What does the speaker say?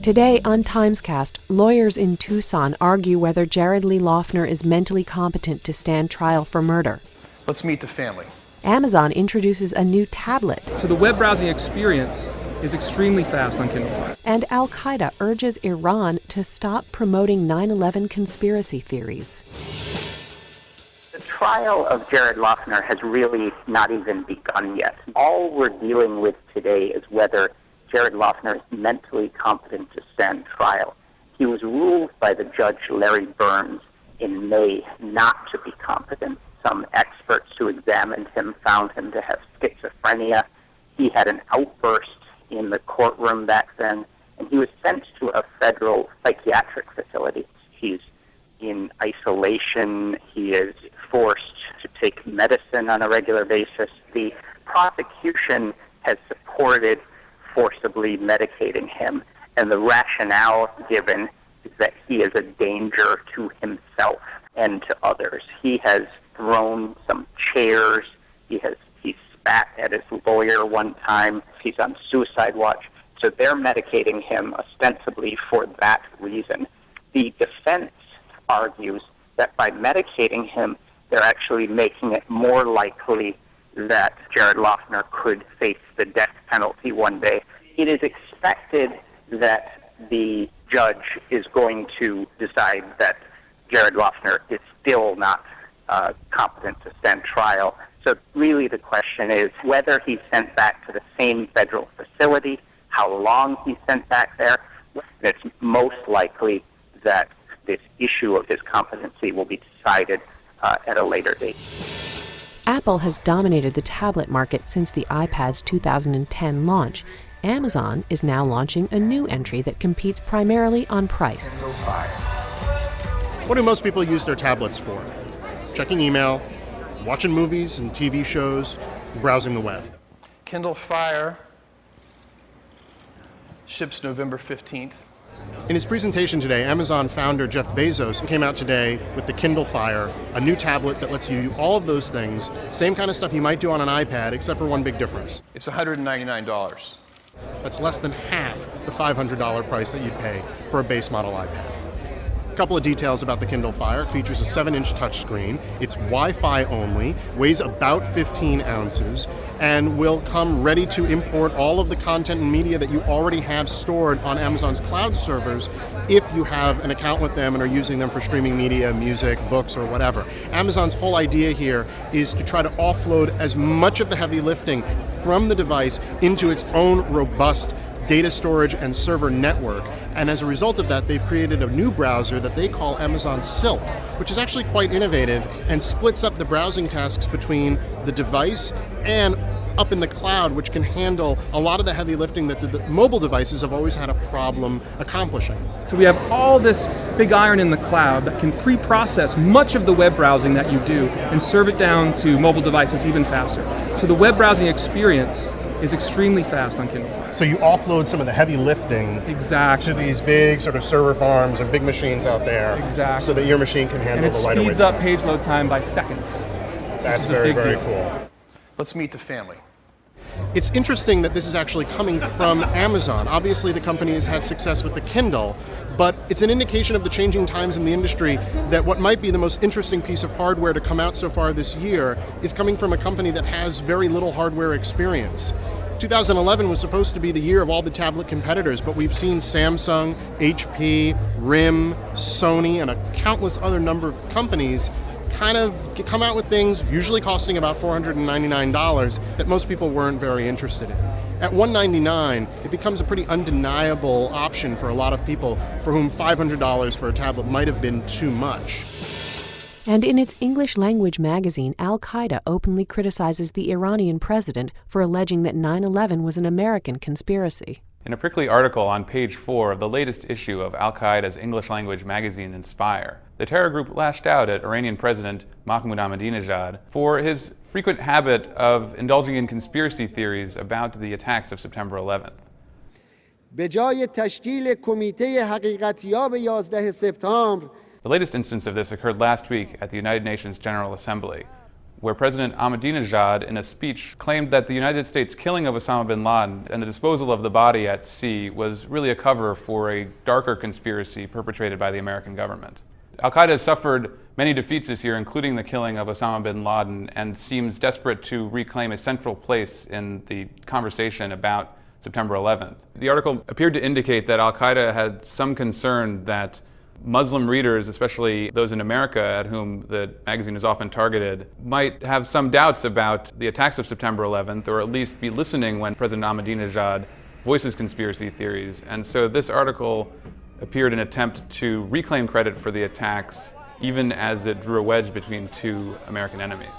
Today on TimesCast, lawyers in Tucson argue whether Jared Lee Loughner is mentally competent to stand trial for murder. Let's meet the family. Amazon introduces a new tablet. So the web browsing experience is extremely fast on Kindle Fire. And Al-Qaeda urges Iran to stop promoting 9/11 conspiracy theories. The trial of Jared Loughner has really not even begun yet. All we're dealing with today is whether Jared Loughner is mentally competent to stand trial. He was ruled by the judge Larry Burns in May not to be competent. Some experts who examined him found him to have schizophrenia. He had an outburst in the courtroom back then, and he was sent to a federal psychiatric facility. He's in isolation. He is forced to take medicine on a regular basis. The prosecution has supported forcibly medicating him, and the rationale given is that he is a danger to himself and to others. He has thrown some chairs. He spat at his lawyer one time. He's on suicide watch. So they're medicating him ostensibly for that reason. The defense argues that by medicating him, they're actually making it more likely that Jared Loughner could face the death penalty one day. It is expected that the judge is going to decide that Jared Loughner is still not competent to stand trial. So really the question is whether he's sent back to the same federal facility, how long he's sent back there. It's most likely that this issue of his competency will be decided at a later date. Apple has dominated the tablet market since the iPad's 2010 launch. Amazon is now launching a new entry that competes primarily on price. What do most people use their tablets for? Checking email, watching movies and TV shows, browsing the web. Kindle Fire ships November 15th. In his presentation today, Amazon founder Jeff Bezos came out today with the Kindle Fire, a new tablet that lets you do all of those things, same kind of stuff you might do on an iPad, except for one big difference. It's $199. That's less than half the $500 price that you'd pay for a base model iPad. A couple of details about the Kindle Fire. It features a 7-inch touchscreen. It's Wi-Fi only, weighs about 15 ounces, and will come ready to import all of the content and media that you already have stored on Amazon's cloud servers if you have an account with them and are using them for streaming media, music, books, or whatever. Amazon's whole idea here is to try to offload as much of the heavy lifting from the device into its own robust data storage and server network, and as a result of that, they've created a new browser that they call Amazon Silk, which is actually quite innovative and splits up the browsing tasks between the device and up in the cloud, which can handle a lot of the heavy lifting that the mobile devices have always had a problem accomplishing. So we have all this big iron in the cloud that can pre-process much of the web browsing that you do and serve it down to mobile devices even faster. So the web browsing experience is extremely fast on Kindle Fire. So you offload some of the heavy lifting exactly to these big sort of server farms and big machines out there, exactly, so that your machine can handle the lighter weight. And it speeds up page load time by seconds. That's very, very cool. Let's meet the family. It's interesting that this is actually coming from Amazon. Obviously, the company has had success with the Kindle, but it's an indication of the changing times in the industry that what might be the most interesting piece of hardware to come out so far this year is coming from a company that has very little hardware experience. 2011 was supposed to be the year of all the tablet competitors, but we've seen Samsung, HP, RIM, Sony, and a countless other number of companies kind of come out with things usually costing about $499 that most people weren't very interested in. At $199, it becomes a pretty undeniable option for a lot of people for whom $500 for a tablet might have been too much. And in its English-language magazine, Al-Qaeda openly criticizes the Iranian president for alleging that 9/11 was an American conspiracy. In a prickly article on page 4 of the latest issue of Al-Qaeda's English-language magazine Inspire, the terror group lashed out at Iranian President Mahmoud Ahmadinejad for his frequent habit of indulging in conspiracy theories about the attacks of September 11th. بجای تشکیل کمیته حقیقتیاب 11 سپتامبر The latest instance of this occurred last week at the United Nations General Assembly, where President Ahmadinejad, in a speech, claimed that the United States' killing of Osama bin Laden and the disposal of the body at sea was really a cover for a darker conspiracy perpetrated by the American government. Al-Qaeda has suffered many defeats this year, including the killing of Osama bin Laden, and seems desperate to reclaim a central place in the conversation about September 11th. The article appeared to indicate that Al-Qaeda had some concern that Muslim readers, especially those in America at whom the magazine is often targeted, might have some doubts about the attacks of September 11th, or at least be listening when President Ahmadinejad voices conspiracy theories. And so this article appeared in an attempt to reclaim credit for the attacks, even as it drew a wedge between two American enemies.